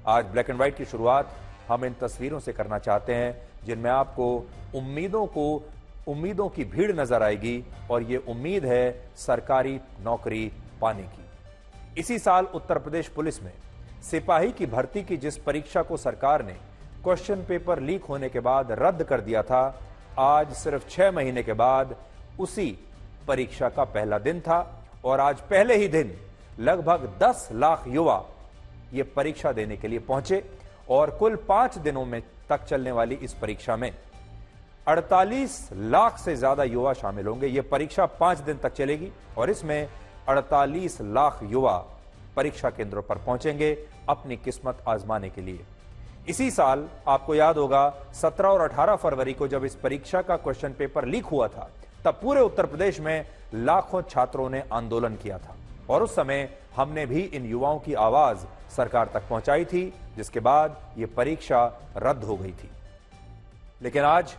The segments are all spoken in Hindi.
आज ब्लैक एंड व्हाइट की शुरुआत हम इन तस्वीरों से करना चाहते हैं जिनमें आपको उम्मीदों की भीड़ नजर आएगी और ये उम्मीद है सरकारी नौकरी पाने की। इसी साल उत्तर प्रदेश पुलिस में सिपाही की भर्ती की जिस परीक्षा को सरकार ने क्वेश्चन पेपर लीक होने के बाद रद्द कर दिया था, आज सिर्फ 6 महीने के बाद उसी परीक्षा का पहला दिन था और आज पहले ही दिन लगभग 10 लाख युवा ये परीक्षा देने के लिए पहुंचे और कुल 5 दिनों में तक चलने वाली इस परीक्षा में 48 लाख से ज्यादा युवा शामिल होंगे। यह परीक्षा 5 दिन तक चलेगी और इसमें 48 लाख युवा परीक्षा केंद्रों पर पहुंचेंगे अपनी किस्मत आजमाने के लिए। इसी साल आपको याद होगा 17 और 18 फरवरी को जब इस परीक्षा का क्वेश्चन पेपर लीक हुआ था, तब पूरे उत्तर प्रदेश में लाखों छात्रों ने आंदोलन किया था और उस समय हमने भी इन युवाओं की आवाज सरकार तक पहुंचाई थी, जिसके बाद यह परीक्षा रद्द हो गई थी। लेकिन आज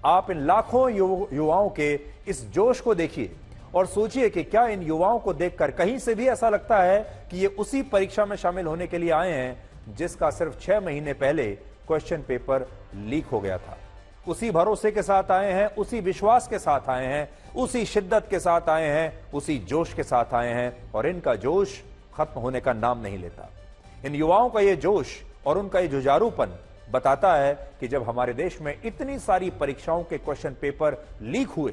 आप इन लाखों युवाओं के इस जोश को देखिए और सोचिए कि क्या इन युवाओं को देखकर कहीं से भी ऐसा लगता है कि ये उसी परीक्षा में शामिल होने के लिए आए हैं जिसका सिर्फ 6 महीने पहले क्वेश्चन पेपर लीक हो गया था। उसी भरोसे के साथ आए हैं, उसी विश्वास के साथ आए हैं, उसी शिद्दत के साथ आए हैं, उसी जोश के साथ आए हैं और इनका जोश खत्म होने का नाम नहीं लेता। इन युवाओं का ये जोश और उनका ये जुझारूपन बताता है कि जब हमारे देश में इतनी सारी परीक्षाओं के क्वेश्चन पेपर लीक हुए,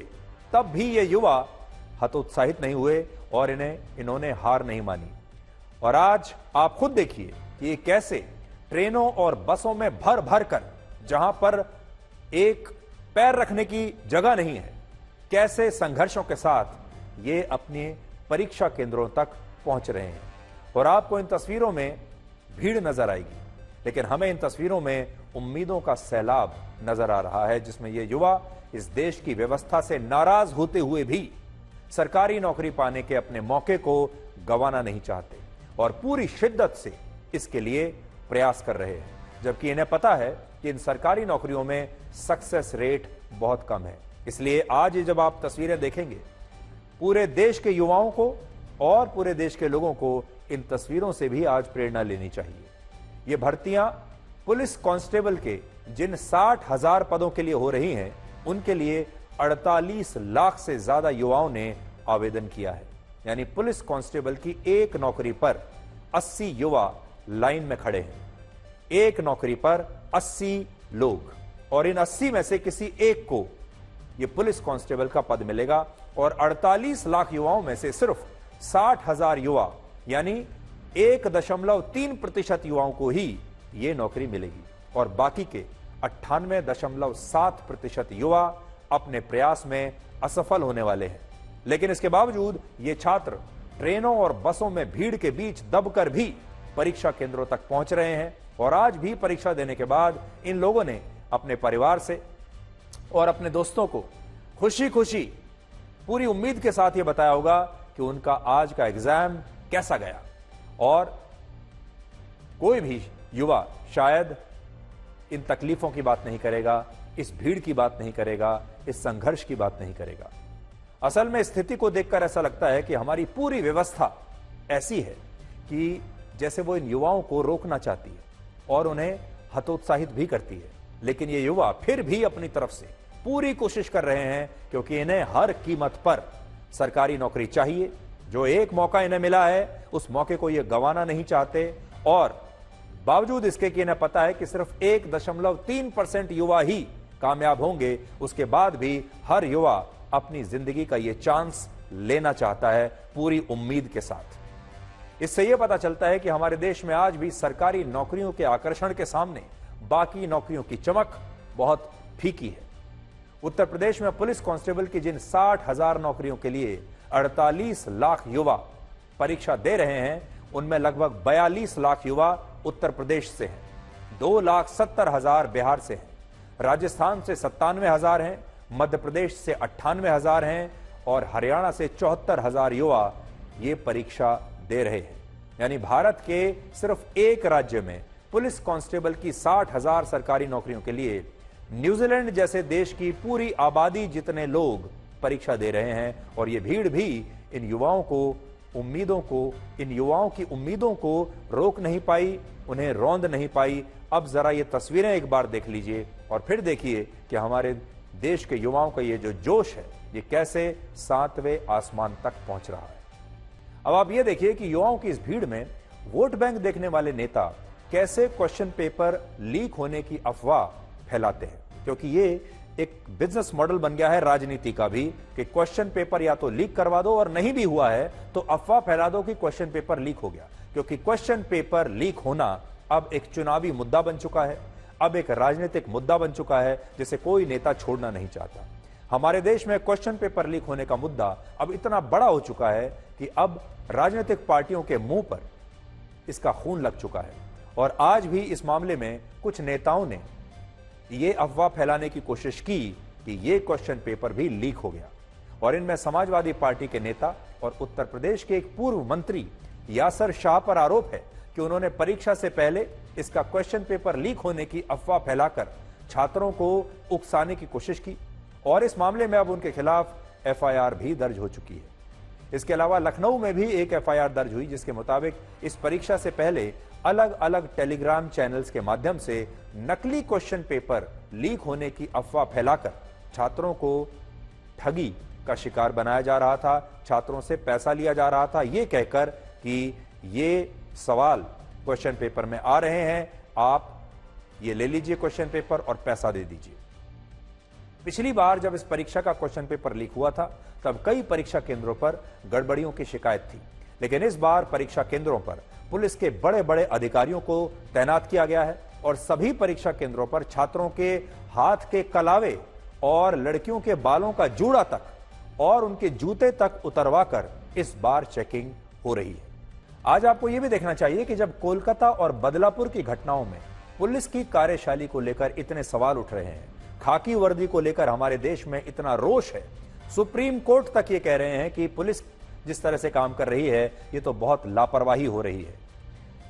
तब भी ये युवा हतोत्साहित नहीं हुए और इन्होंने हार नहीं मानी। और आज आप खुद देखिए कि ये कैसे ट्रेनों और बसों में भर भर कर, जहां पर एक पैर रखने की जगह नहीं है, कैसे संघर्षों के साथ ये अपने परीक्षा केंद्रों तक पहुंच रहे हैं। और आपको इन तस्वीरों में भीड़ नजर आएगी, लेकिन हमें इन तस्वीरों में उम्मीदों का सैलाब नजर आ रहा है, जिसमें ये युवा इस देश की व्यवस्था से नाराज होते हुए भी सरकारी नौकरी पाने के अपने मौके को गंवाना नहीं चाहते और पूरी शिद्दत से इसके लिए प्रयास कर रहे हैं, जबकि इन्हें पता है कि इन सरकारी नौकरियों में सक्सेस रेट बहुत कम है। इसलिए आज ये जब आप तस्वीरें देखेंगे, पूरे देश के युवाओं को और पूरे देश के लोगों को इन तस्वीरों से भी आज प्रेरणा लेनी चाहिए। ये भर्तियां पुलिस कांस्टेबल के जिन 60,000 पदों के लिए हो रही हैं, उनके लिए 48 लाख से ज्यादा युवाओं ने आवेदन किया है। यानी पुलिस कांस्टेबल की एक नौकरी पर 80 युवा लाइन में खड़े हैं। एक नौकरी पर 80 लोग और इन 80 में से किसी एक को यह पुलिस कांस्टेबल का पद मिलेगा और 48 लाख युवाओं में से सिर्फ 60,000 युवा यानी 1.3% युवाओं को ही यह नौकरी मिलेगी और बाकी के 98.7% युवा अपने प्रयास में असफल होने वाले हैं। लेकिन इसके बावजूद ये छात्र ट्रेनों और बसों में भीड़ के बीच दबकर भी परीक्षा केंद्रों तक पहुंच रहे हैं और आज भी परीक्षा देने के बाद इन लोगों ने अपने परिवार से और अपने दोस्तों को खुशी खुशी पूरी उम्मीद के साथ ये बताया होगा कि उनका आज का एग्जाम कैसा गया। और कोई भी युवा शायद इन तकलीफों की बात नहीं करेगा, इस भीड़ की बात नहीं करेगा, इस संघर्ष की बात नहीं करेगा। असल में स्थिति को देखकर ऐसा लगता है कि हमारी पूरी व्यवस्था ऐसी है कि जैसे वो इन युवाओं को रोकना चाहती है और उन्हें हतोत्साहित भी करती है, लेकिन ये युवा फिर भी अपनी तरफ से पूरी कोशिश कर रहे हैं क्योंकि इन्हें हर कीमत पर सरकारी नौकरी चाहिए। जो एक मौका इन्हें मिला है उस मौके को ये गंवाना नहीं चाहते और बावजूद इसके कि इन्हें पता है कि सिर्फ 1.3% युवा ही कामयाब होंगे, उसके बाद भी हर युवा अपनी जिंदगी का ये चांस लेना चाहता है पूरी उम्मीद के साथ। इससे यह पता चलता है कि हमारे देश में आज भी सरकारी नौकरियों के आकर्षण के सामने बाकी नौकरियों की चमक बहुत फीकी है। उत्तर प्रदेश में पुलिस कांस्टेबल की जिन 60,000 नौकरियों के लिए 48 लाख युवा परीक्षा दे रहे हैं, उनमें लगभग 42 लाख युवा उत्तर प्रदेश से हैं, 2,70,000 बिहार से हैं, राजस्थान से 97,000 हैं, मध्य प्रदेश से 98,000 हैं और हरियाणा से 74,000 युवा ये परीक्षा दे रहे हैं। यानी भारत के सिर्फ एक राज्य में पुलिस कांस्टेबल की 60,000 सरकारी नौकरियों के लिए न्यूजीलैंड जैसे देश की पूरी आबादी जितने लोग परीक्षा दे रहे हैं और ये भीड़ भी इन युवाओं को उम्मीदों को, इन युवाओं की उम्मीदों को रोक नहीं पाई, उन्हें रौंद नहीं पाई। अब जरा ये तस्वीरें एक बार देख लीजिए और फिर देखिए कि हमारे देश के युवाओं का ये जो जोश है ये कैसे 7वें आसमान तक पहुंच रहा है। अब आप ये देखिए कि युवाओं की इस भीड़ में वोट बैंक देखने वाले नेता कैसे क्वेश्चन पेपर लीक होने की अफवाह फैलाते हैं, क्योंकि ये एक बिजनेस मॉडल बन गया है राजनीति का भी कि क्वेश्चन पेपर या तो लीक करवा दो और नहीं भी हुआ है तो अफवाह फैला दो कि क्वेश्चन पेपर लीक हो गया, क्योंकि क्वेश्चन पेपर लीक होना अब एक चुनावी मुद्दा बन चुका है, अब एक राजनीतिक मुद्दा बन चुका है जिसे कोई नेता छोड़ना नहीं चाहता। हमारे देश में क्वेश्चन पेपर लीक होने का मुद्दा अब इतना बड़ा हो चुका है कि अब राजनीतिक पार्टियों के मुंह पर इसका खून लग चुका है। और आज भी इस मामले में कुछ नेताओं ने यह अफवाह फैलाने की कोशिश की कि यह क्वेश्चन पेपर भी लीक हो गया, और इनमें समाजवादी पार्टी के नेता और उत्तर प्रदेश के एक पूर्व मंत्री यासर शाह पर आरोप है कि उन्होंने परीक्षा से पहले इसका क्वेश्चन पेपर लीक होने की अफवाह फैलाकर छात्रों को उकसाने की कोशिश की, और इस मामले में अब उनके खिलाफ एफआईआर भी दर्ज हो चुकी है। इसके अलावा लखनऊ में भी एक एफआईआर दर्ज हुई जिसके मुताबिक इस परीक्षा से पहले अलग अलग टेलीग्राम चैनल्स के माध्यम से नकली क्वेश्चन पेपर लीक होने की अफवाह फैलाकर छात्रों को ठगी का शिकार बनाया जा रहा था, छात्रों से पैसा लिया जा रहा था, ये कहकर कि ये सवाल क्वेश्चन पेपर में आ रहे हैं, आप ये ले लीजिए क्वेश्चन पेपर और पैसा दे दीजिए। पिछली बार जब इस परीक्षा का क्वेश्चन पेपर लीक हुआ था तब कई परीक्षा केंद्रों पर गड़बड़ियों की शिकायत थी, लेकिन इस बार परीक्षा केंद्रों पर पुलिस के बड़े बड़े अधिकारियों को तैनात किया गया है और सभी परीक्षा केंद्रों पर छात्रों के हाथ के कलावे और लड़कियों के बालों का जूड़ा तक और उनके जूते तक उतरवाकर इस बार चेकिंग हो रही है। आज आपको यह भी देखना चाहिए कि जब कोलकाता और बदलापुर की घटनाओं में पुलिस की कार्यशैली को लेकर इतने सवाल उठ रहे हैं, खाकी वर्दी को लेकर हमारे देश में इतना रोष है, सुप्रीम कोर्ट तक ये कह रहे हैं कि पुलिस जिस तरह से काम कर रही है ये तो बहुत लापरवाही हो रही है।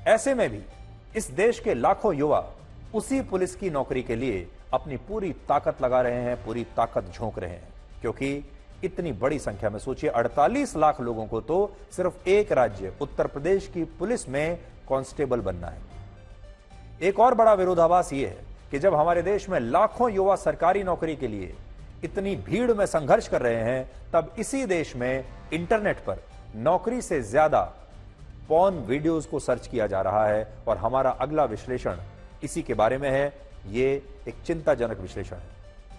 ऐसे में भी इस देश के लाखों युवा उसी पुलिस की नौकरी के लिए अपनी पूरी ताकत लगा रहे हैं, पूरी ताकत झोंक रहे हैं, क्योंकि इतनी बड़ी संख्या में, सोचिए 48 लाख लोगों को तो सिर्फ एक राज्य उत्तर प्रदेश की पुलिस में कांस्टेबल बनना है। एक और बड़ा विरोधाभास यह है कि जब हमारे देश में लाखों युवा सरकारी नौकरी के लिए इतनी भीड़ में संघर्ष कर रहे हैं, तब इसी देश में इंटरनेट पर नौकरी से ज्यादा पॉर्न वीडियोस को सर्च किया जा रहा है। और हमारा अगला विश्लेषण इसी के बारे में है। ये एक चिंताजनक विश्लेषण है,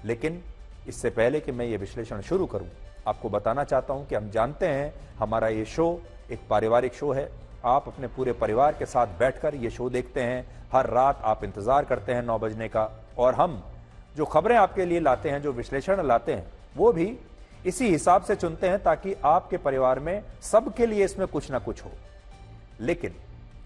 लेकिन इससे पहले कि मैं ये विश्लेषण शुरू करूं, आपको बताना चाहता हूं कि हम जानते हैं हमारा ये शो एक पारिवारिक शो है। आप अपने पूरे परिवार के साथ बैठकर ये शो देखते हैं, हर रात आप इंतजार करते हैं 9 बजने का, और हम जो खबरें आपके लिए लाते हैं, जो विश्लेषण लाते हैं, वो भी इसी हिसाब से चुनते हैं ताकि आपके परिवार में सबके लिए इसमें कुछ ना कुछ हो। लेकिन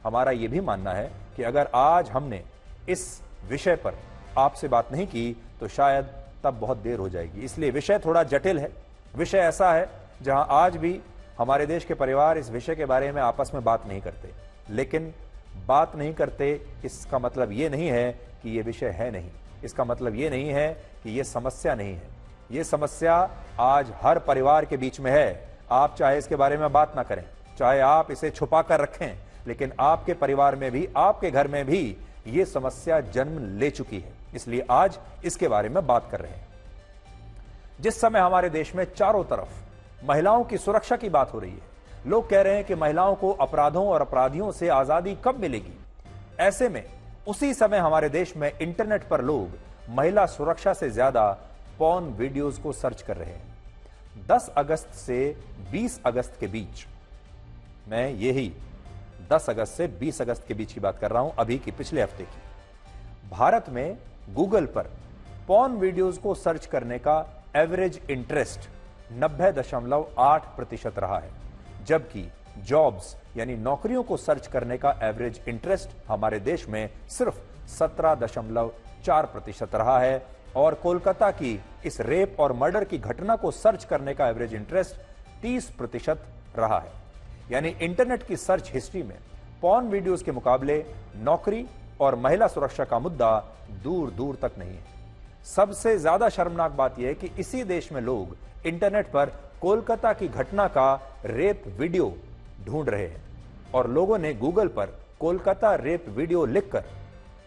हमारा यह भी मानना है कि अगर आज हमने इस विषय पर आपसे बात नहीं की तो शायद तब बहुत देर हो जाएगी। इसलिए विषय थोड़ा जटिल है। विषय ऐसा है जहां आज भी हमारे देश के परिवार इस विषय के बारे में आपस में बात नहीं करते। लेकिन बात नहीं करते इसका मतलब यह नहीं है कि यह विषय है नहीं, इसका मतलब यह नहीं है कि यह समस्या नहीं है। यह समस्या आज हर परिवार के बीच में है। आप चाहे इसके बारे में बात ना करें, चाहे आप इसे छुपा कर रखें, लेकिन आपके परिवार में भी, आपके घर में भी यह समस्या जन्म ले चुकी है। इसलिए आज इसके बारे में बात कर रहे हैं। जिस समय हमारे देश में चारों तरफ महिलाओं की सुरक्षा की बात हो रही है, लोग कह रहे हैं कि महिलाओं को अपराधों और अपराधियों से आजादी कब मिलेगी, ऐसे में उसी समय हमारे देश में इंटरनेट पर लोग महिला सुरक्षा से ज्यादा पॉर्न वीडियोस को सर्च कर रहे हैं। 10 अगस्त से 20 अगस्त के बीच, मैं यही 10 अगस्त से 20 अगस्त के बीच की बात कर रहा हूं, अभी की पिछले हफ्ते की, भारत में गूगल पर पॉर्न वीडियोस को सर्च करने का एवरेज इंटरेस्ट 90.8% रहा है, जबकि जॉब्स यानी नौकरियों को सर्च करने का एवरेज इंटरेस्ट हमारे देश में सिर्फ 17.4% रहा है। और कोलकाता की इस रेप और मर्डर की घटना को सर्च करने का एवरेज इंटरेस्ट 30% रहा है। यानी इंटरनेट की सर्च हिस्ट्री में पॉर्न वीडियोस के मुकाबले नौकरी और महिला सुरक्षा का मुद्दा दूर दूर तक नहीं है। सबसे ज्यादा शर्मनाक बात यह है कि इसी देश में लोग इंटरनेट पर कोलकाता की घटना का रेप वीडियो ढूंढ रहे हैं और लोगों ने गूगल पर कोलकाता रेप वीडियो लिखकर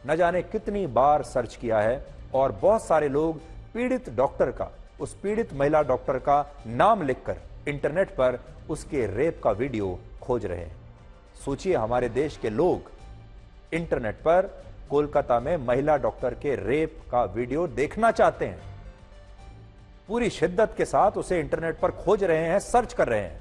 न जाने कितनी बार सर्च किया है और बहुत सारे लोग पीड़ित डॉक्टर का, उस पीड़ित महिला डॉक्टर का नाम लिखकर इंटरनेट पर उसके रेप का वीडियो खोज रहे हैं। सोचिए, हमारे देश के लोग इंटरनेट पर कोलकाता में महिला डॉक्टर के रेप का वीडियो देखना चाहते हैं, पूरी शिद्दत के साथ उसे इंटरनेट पर खोज रहे हैं, सर्च कर रहे हैं।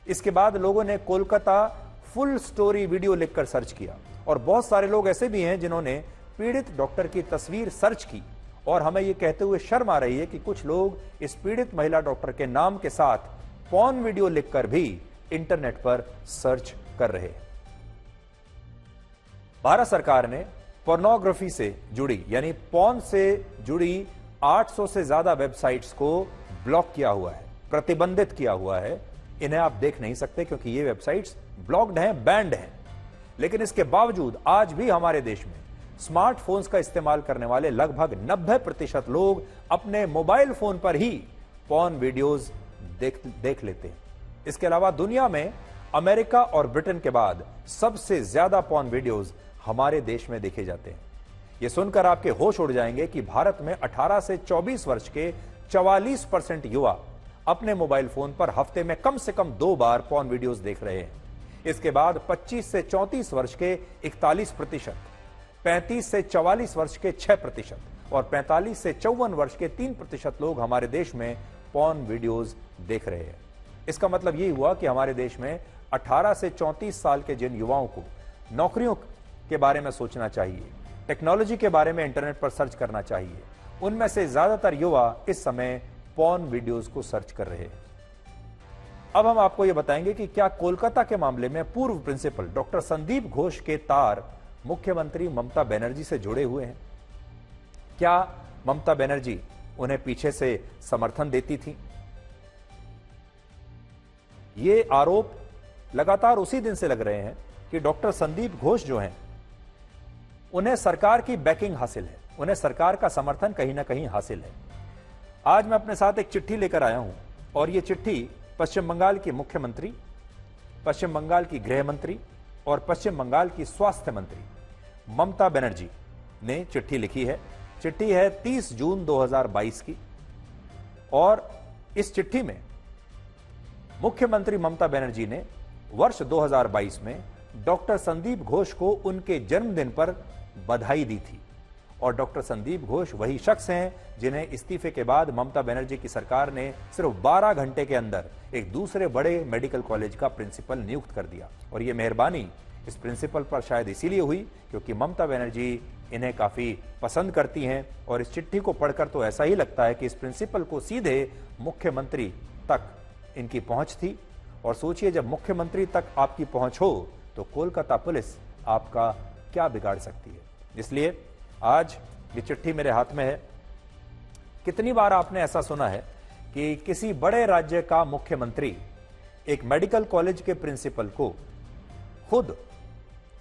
इसके बाद लोगों ने कोलकाता फुल स्टोरी वीडियो लिखकर सर्च किया और बहुत सारे लोग ऐसे भी हैं जिन्होंने पीड़ित डॉक्टर की तस्वीर सर्च की और हमें यह कहते हुए शर्म आ रही है कि कुछ लोग इस पीड़ित महिला डॉक्टर के नाम के साथ पॉर्न वीडियो लिखकर भी इंटरनेट पर सर्च कर रहे हैं। भारत सरकार ने पोर्नोग्राफी से जुड़ी यानी पॉर्न से जुड़ी 800 से ज्यादा वेबसाइट्स को ब्लॉक किया हुआ है, प्रतिबंधित किया हुआ है। इन्हें आप देख नहीं सकते क्योंकि ये वेबसाइट्स ब्लॉक्ड हैं, बैंड हैं। लेकिन इसके बावजूद आज भी हमारे देश में स्मार्टफोन्स का इस्तेमाल करने वाले लगभग 90% लोग अपने मोबाइल फोन पर ही पॉर्न वीडियोस देख लेते हैं। इसके अलावा दुनिया में अमेरिका और ब्रिटेन के बाद सबसे ज्यादा पॉर्न वीडियोस हमारे देश में देखे जाते हैं। यह सुनकर आपके होश उड़ जाएंगे कि भारत में 18 से 24 वर्ष के 44% युवा अपने मोबाइल फोन पर हफ्ते में कम से कम 2 बार पॉर्न वीडियोस देख रहे हैं। इसके बाद 25 से 34 वर्ष के 41%, 35 से 44 वर्ष के 6% और 45 से 54 वर्ष के 3% लोग हमारे देश में पॉर्न वीडियोस देख रहे हैं। इसका मतलब यह हुआ कि हमारे देश में 18 से 34 साल के जिन युवाओं को नौकरियों के बारे में सोचना चाहिए, टेक्नोलॉजी के बारे में इंटरनेट पर सर्च करना चाहिए, उनमें से ज्यादातर युवा इस समय पॉर्न वीडियोस को सर्च कर रहे हैं। अब हम आपको यह बताएंगे कि क्या कोलकाता के मामले में पूर्व प्रिंसिपल डॉक्टर संदीप घोष के तार मुख्यमंत्री ममता बनर्जी से जुड़े हुए हैं। क्या ममता बनर्जी उन्हें पीछे से समर्थन देती थी? ये आरोप लगातार उसी दिन से लग रहे हैं कि डॉक्टर संदीप घोष जो हैं, उन्हें सरकार की बैकिंग हासिल है, उन्हें सरकार का समर्थन कहीं ना कहीं हासिल है। आज मैं अपने साथ एक चिट्ठी लेकर आया हूं और यह चिट्ठी पश्चिम बंगाल की मुख्यमंत्री, पश्चिम बंगाल की गृह मंत्री और पश्चिम बंगाल की स्वास्थ्य मंत्री ममता बनर्जी ने चिट्ठी लिखी है। चिट्ठी है 30 जून 2022 की और इस चिट्ठी में मुख्यमंत्री ममता बनर्जी ने वर्ष 2022 में डॉक्टर संदीप घोष को उनके जन्मदिन पर बधाई दी थी। और डॉक्टर संदीप घोष वही शख्स हैं जिन्हें इस्तीफे के बाद ममता बनर्जी की सरकार ने सिर्फ 12 घंटे के अंदर एक दूसरे बड़े मेडिकल कॉलेज का प्रिंसिपल नियुक्त कर दिया। और यह मेहरबानी इस प्रिंसिपल पर शायद इसीलिए हुई क्योंकि ममता बनर्जी इन्हें काफी पसंद करती हैं और इस चिट्ठी को पढ़कर तो ऐसा ही लगता है कि इस प्रिंसिपल को सीधे मुख्यमंत्री तक इनकी पहुंच थी। और सोचिए, जब मुख्यमंत्री तक आपकी पहुंच हो तो कोलकाता पुलिस आपका क्या बिगाड़ सकती है। इसलिए आज ये चिट्ठी मेरे हाथ में है। कितनी बार आपने ऐसा सुना है कि किसी बड़े राज्य का मुख्यमंत्री एक मेडिकल कॉलेज के प्रिंसिपल को खुद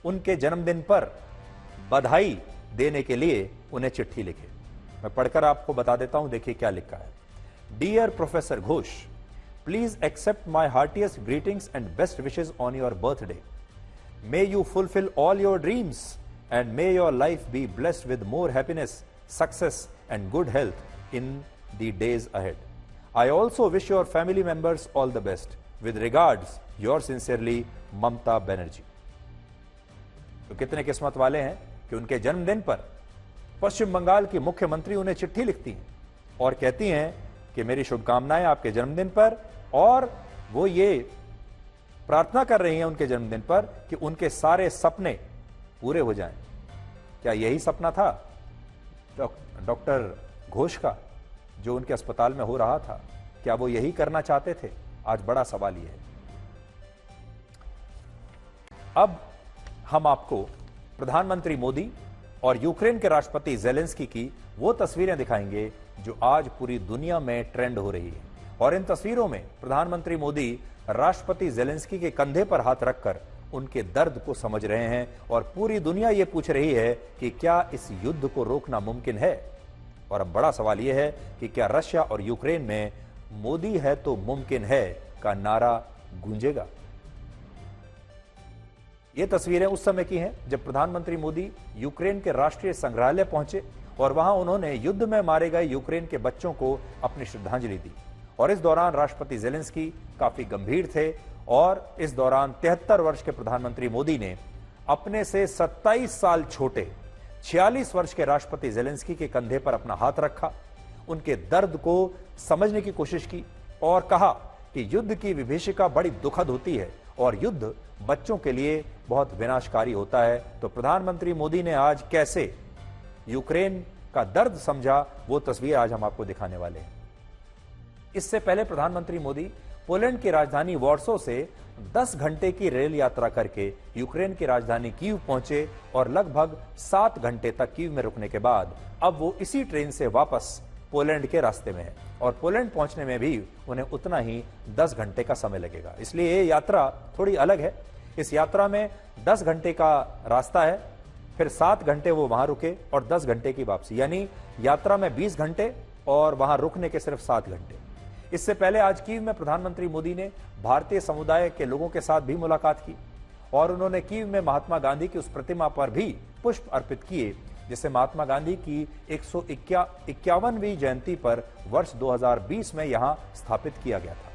उनके जन्मदिन पर बधाई देने के लिए उन्हें चिट्ठी लिखे? मैं पढ़कर आपको बता देता हूं, देखिए क्या लिखा है। Dear professor Ghosh, please accept my heartiest greetings and best wishes on your birthday. May you fulfill all your dreams and may your life be blessed with more happiness, success and good health in the days ahead. I also wish your family members all the best. With regards, yours sincerely, Mamta Banerjee. तो कितने किस्मत वाले हैं कि उनके जन्मदिन पर पश्चिम बंगाल की मुख्यमंत्री उन्हें चिट्ठी लिखती हैं और कहती हैं कि मेरी शुभकामनाएं आपके जन्मदिन पर, और वो ये प्रार्थना कर रही हैं उनके जन्मदिन पर कि उनके सारे सपने पूरे हो जाएं। क्या यही सपना था डॉक्टर घोष का जो उनके अस्पताल में हो रहा था? क्या वो यही करना चाहते थे? आज बड़ा सवाल यह है। अब हम आपको प्रधानमंत्री मोदी और यूक्रेन के राष्ट्रपति ज़ेलेंस्की की वो तस्वीरें दिखाएंगे जो आज पूरी दुनिया में ट्रेंड हो रही है। और इन तस्वीरों में प्रधानमंत्री मोदी राष्ट्रपति ज़ेलेंस्की के कंधे पर हाथ रखकर उनके दर्द को समझ रहे हैं और पूरी दुनिया यह पूछ रही है कि क्या इस युद्ध को रोकना मुमकिन है। और अब बड़ा सवाल यह है कि क्या रशिया और यूक्रेन में मोदी है तो मुमकिन है का नारा गूंजेगा। ये तस्वीरें उस समय की हैं जब प्रधानमंत्री मोदी यूक्रेन के राष्ट्रीय संग्रहालय पहुंचे और वहां उन्होंने युद्ध में मारे गए यूक्रेन के बच्चों को अपनी श्रद्धांजलि दी। और इस दौरान राष्ट्रपति ज़ेलेंस्की काफी गंभीर थे और इस दौरान 73 वर्ष के प्रधानमंत्री मोदी ने अपने से 27 साल छोटे 46 वर्ष के राष्ट्रपति ज़ेलेंस्की के कंधे पर अपना हाथ रखा, उनके दर्द को समझने की कोशिश की और कहा कि युद्ध की विभीषिका बड़ी दुखद होती है और युद्ध बच्चों के लिए बहुत विनाशकारी होता है। तो प्रधानमंत्री मोदी ने आज कैसे यूक्रेन का दर्द समझा, वो तस्वीर आज हम आपको दिखाने वाले हैं। इससे पहले प्रधानमंत्री मोदी पोलैंड की राजधानी वॉर्सो से 10 घंटे की रेल यात्रा करके यूक्रेन की राजधानी कीव पहुंचे और लगभग 7 घंटे तक कीव में रुकने के बाद अब वो इसी ट्रेन से वापस पोलैंड के रास्ते में है और पोलैंड पहुंचने में भी उन्हें उतना ही 10 घंटे का समय लगेगा। इसलिए ये यात्रा थोड़ी अलग है। इस यात्रा में 10 घंटे का रास्ता है, फिर 7 घंटे वो वहां रुके और 10 घंटे की वापसी, यानी यात्रा में 20 घंटे और वहां रुकने के सिर्फ 7 घंटे। इससे पहले आज कीव में प्रधानमंत्री मोदी ने भारतीय समुदाय के लोगों के साथ भी मुलाकात की और उन्होंने कीव में महात्मा गांधी की उस प्रतिमा पर भी पुष्प अर्पित किए जिसे महात्मा गांधी की 151वीं जयंती पर वर्ष 2020 में यहां स्थापित किया गया था।